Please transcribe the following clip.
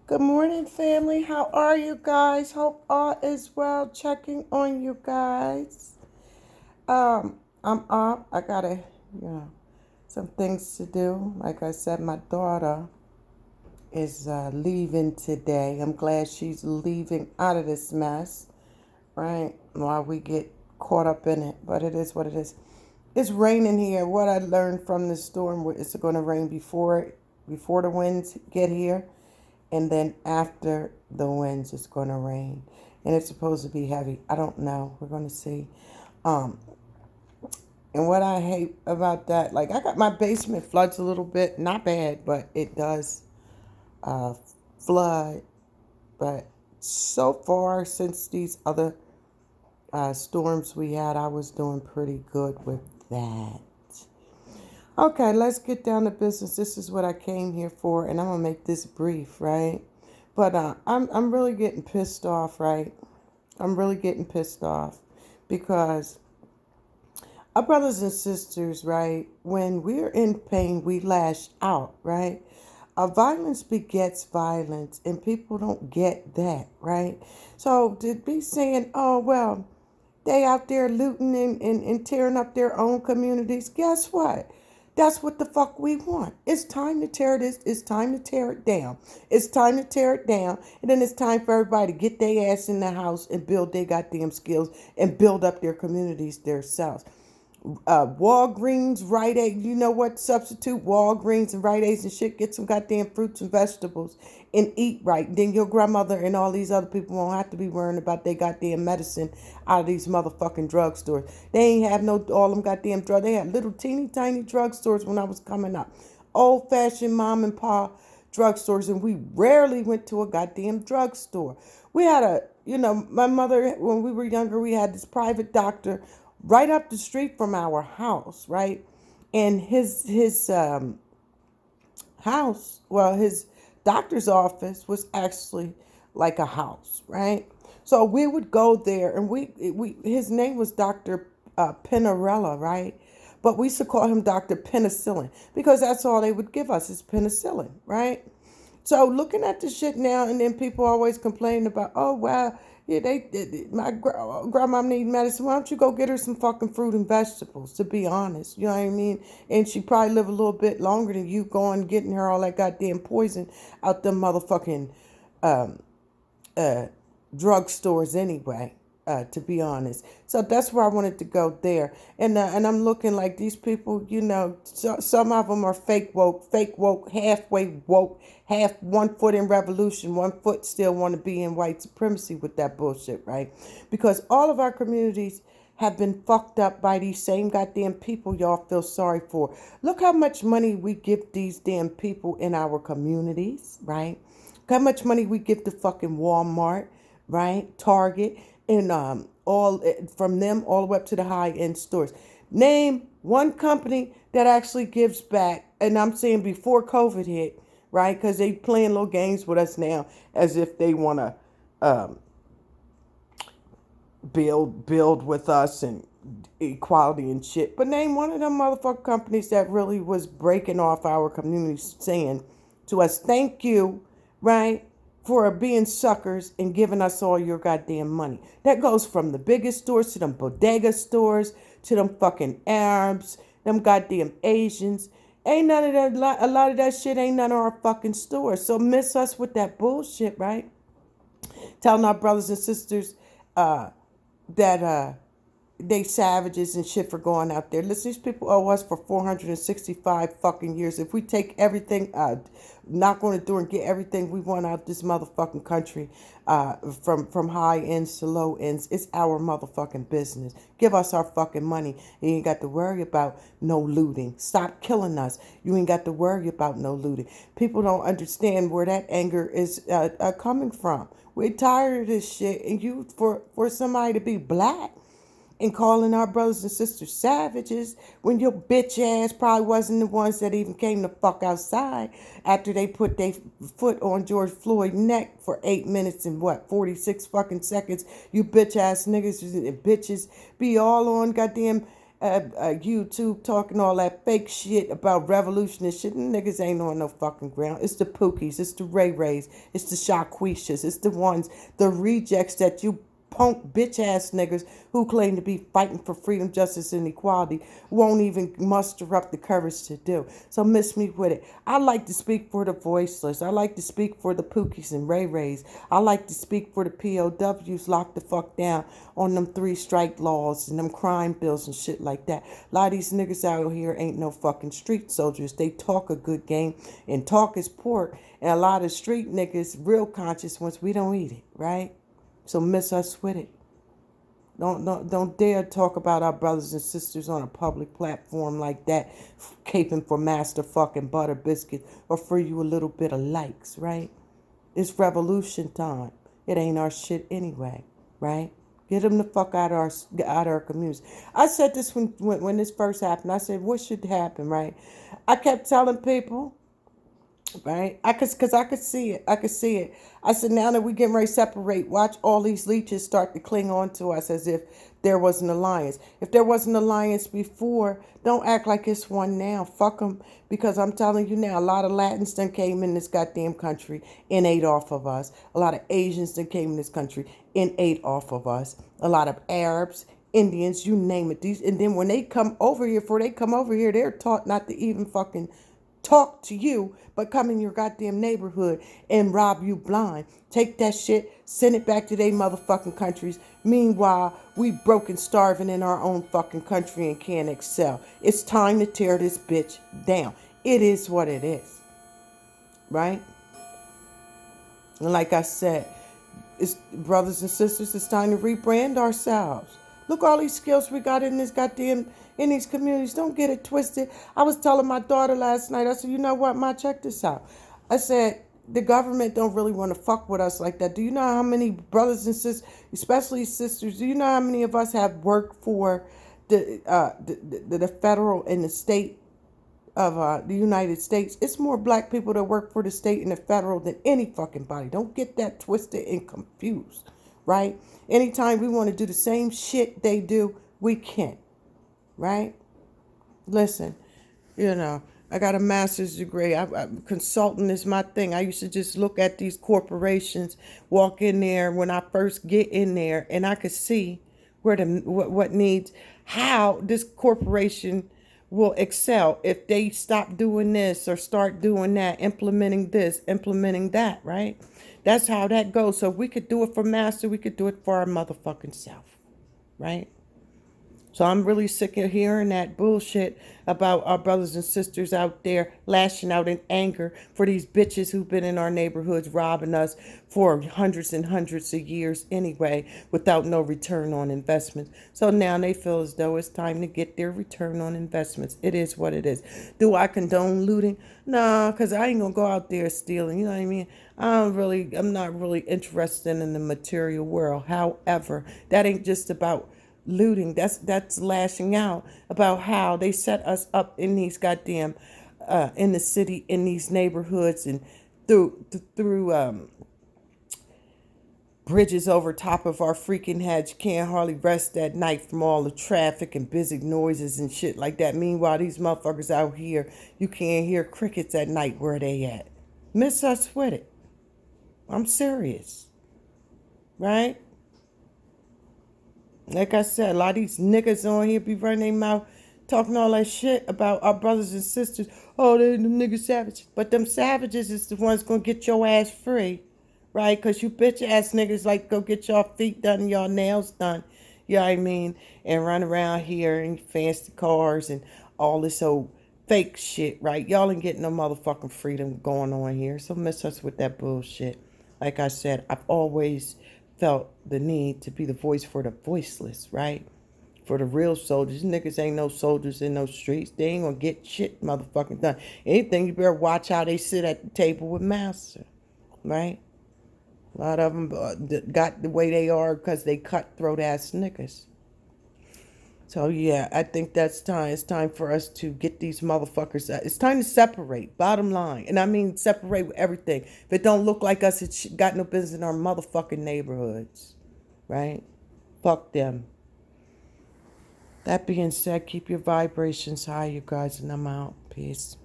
Good morning, family. How are you guys? Hope all is well. Checking on you guys. I'm up. I gotta, some things to do. Like I said, my daughter is leaving today. I'm glad she's leaving out of this mess, right? While we get caught up in it. But it is what it is. It's raining here. What I learned from this storm, it's going to rain before the winds get here, and then after the winds it's going to rain, and it's supposed to be heavy. I don't know, we're going to see. um and what I hate about that, like, I got my basement floods a little bit, not bad, but it does uh flood. But so far, since these other storms we had, I was doing pretty good with that. Okay, let's get down to business. This is what I came here for, and I'm gonna make this brief, right? But I'm really getting pissed off, right? I'm really getting pissed off because our brothers and sisters, right? When we're in pain, we lash out, right? Violence begets violence, and people don't get that, right? So to be saying, oh well, they out there looting and tearing up their own communities. Guess what? That's what the fuck we want. It's time to tear this. It's time to tear it down. It's time to tear it down. And then it's time for everybody to get their ass in the house and build their goddamn skills and build up their communities themselves. Walgreens, Rite Aid, you know what? Substitute Walgreens and Rite Aids and shit. Get some goddamn fruits and vegetables and eat right. Then your grandmother and all these other people won't have to be worrying about their goddamn medicine out of these motherfucking drugstores. They ain't have no all them goddamn drugs. They had little teeny tiny drugstores when I was coming up. Old fashioned mom and pop drugstores, and we rarely went to a goddamn drugstore. We had my mother, when we were younger, we had this private doctor right up the street from our house, right? And his house, well, his doctor's office was actually like a house, right? So we would go there, and we his name was Dr. Pinarella, right? But we used to call him Dr. Penicillin because that's all they would give us is penicillin, right? So looking at the shit now, and then people always complaining about, oh wow, yeah, my grandma need medicine. Why don't you go get her some fucking fruit and vegetables? To be honest, you know what I mean. And she probably live a little bit longer than you going getting her all that goddamn poison out them motherfucking uh, drugstores anyway. To be honest, so that's where I wanted to go there, and I'm looking like these people, some of them are fake woke, halfway woke, half 1 foot in revolution, 1 foot still want to be in white supremacy with that bullshit, right? Because all of our communities have been fucked up by these same goddamn people y'all feel sorry for. Look how much money we give these damn people in our communities, right? Look how much money we give to fucking Walmart, right? Target, and all from them all the way up to the high end stores. Name one company that actually gives back, and I'm saying before COVID hit, right? Because they playing little games with us now as if they want to build with us and equality and shit. But name one of them motherfucking companies that really was breaking off our community, saying to us, thank you, right, for being suckers and giving us all your goddamn money. That goes from the biggest stores to them bodega stores to them fucking Arabs, them goddamn Asians. Ain't none of that, a lot of that shit ain't none of our fucking stores. So miss us with that bullshit, right? Telling our brothers and sisters that they savages and shit for going out there. Listen, these people owe us for 465 fucking years. If we take everything, knock on the door and get everything we want out this motherfucking country, from high ends to low ends, it's our motherfucking business. Give us our fucking money. You ain't got to worry about no looting. Stop killing us. You ain't got to worry about no looting. People don't understand where that anger is coming from. We're tired of this shit, and for somebody to be black and calling our brothers and sisters savages when your bitch ass probably wasn't the ones that even came the fuck outside after they put their foot on George Floyd's neck for 8 minutes and 46 fucking seconds. You bitch ass niggas and bitches be all on goddamn YouTube talking all that fake shit about revolution and shit. Niggas ain't on no fucking ground. It's the Pookies, it's the Ray Rays, it's the Shaquishas, it's the ones, the rejects that you punk bitch ass niggas who claim to be fighting for freedom, justice, and equality won't even muster up the courage to do. So miss me with it. I like to speak for the voiceless. I like to speak for the Pookies and Ray Rays. I like to speak for the POWs locked the fuck down on them 3-strike laws and them crime bills and shit like that. A lot of these niggas out here ain't no fucking street soldiers. They talk a good game and talk is pork. And a lot of street niggas real conscious once we don't eat it, right? So miss us with it. Don't dare talk about our brothers and sisters on a public platform like that, caping for master fucking butter biscuits or for you a little bit of likes, right? It's revolution time. It ain't our shit anyway, right? Get them the fuck out of our communities. I said this when this first happened. I said, what should happen, right? I kept telling people, right? Cause I could see it. I could see it. I said, now that we getting ready to separate, watch all these leeches start to cling on to us as if there was an alliance. If there was an alliance before, don't act like it's one now. Fuck them. Because I'm telling you now, a lot of Latins done came in this goddamn country and ate off of us. A lot of Asians done came in this country and ate off of us. A lot of Arabs, Indians, you name it. And then when they come over here, they're taught not to even fucking talk to you, but come in your goddamn neighborhood and rob you blind. Take that shit, send it back to their motherfucking countries. Meanwhile, we broke and starving in our own fucking country and can't excel. It's time to tear this bitch down. It is what it is. Right? And like I said, it's brothers and sisters, it's time to rebrand ourselves. Look, all these skills we got in this goddamn, in these communities. Don't get it twisted. I was telling my daughter last night, I said, you know what, Ma, check this out. I said, the government don't really want to fuck with us like that. Do you know how many brothers and sisters, especially sisters, do you know how many of us have worked for the federal and the state of the United States? It's more black people that work for the state and the federal than any fucking body. Don't get that twisted and confused, right? Anytime we want to do the same shit they do, we can, right? Listen, I got a master's degree. Consulting is my thing. I used to just look at these corporations, walk in there when I first get in there, and I could see where what needs, how this corporation will excel if they stop doing this or start doing that, implementing this, implementing that, right? That's how that goes. So if we could do it for master, we could do it for our motherfucking self, right? So I'm really sick of hearing that bullshit about our brothers and sisters out there lashing out in anger for these bitches who've been in our neighborhoods robbing us for hundreds and hundreds of years anyway without no return on investments. So now they feel as though it's time to get their return on investments. It is what it is. Do I condone looting? No, because I ain't going to go out there stealing. You know what I mean? I'm not really interested in the material world. However, that ain't just about looting. That's lashing out about how they set us up in these goddamn in the city, in these neighborhoods, and through bridges over top of our freaking heads. You can't hardly rest at night from all the traffic and busy noises and shit like that. Meanwhile, these motherfuckers out here, you can't hear crickets at night. Where they at? Miss us with it. I'm serious, right? Like I said, a lot of these niggas on here be running their mouth talking all that shit about our brothers and sisters. Oh, they them niggas savages. But them savages is the ones gonna get your ass free, right? Because you bitch ass niggas like go get your feet done and your nails done, you know what I mean? And run around here in fancy cars and all this old fake shit, right? Y'all ain't getting no motherfucking freedom going on here. So miss us with that bullshit. Like I said, I've always felt the need to be the voice for the voiceless, right? For the real soldiers. Niggas ain't no soldiers in those streets. They ain't gonna get shit motherfucking done. Anything, you better watch how they sit at the table with master, right? A lot of them got the way they are because they cutthroat ass niggas. So yeah, I think that's time. It's time for us to get these motherfuckers. It's time to separate. Bottom line, and I mean separate with everything. If it don't look like us, it's got no business in our motherfucking neighborhoods, right? Fuck them. That being said, keep your vibrations high, you guys, and I'm out. Peace.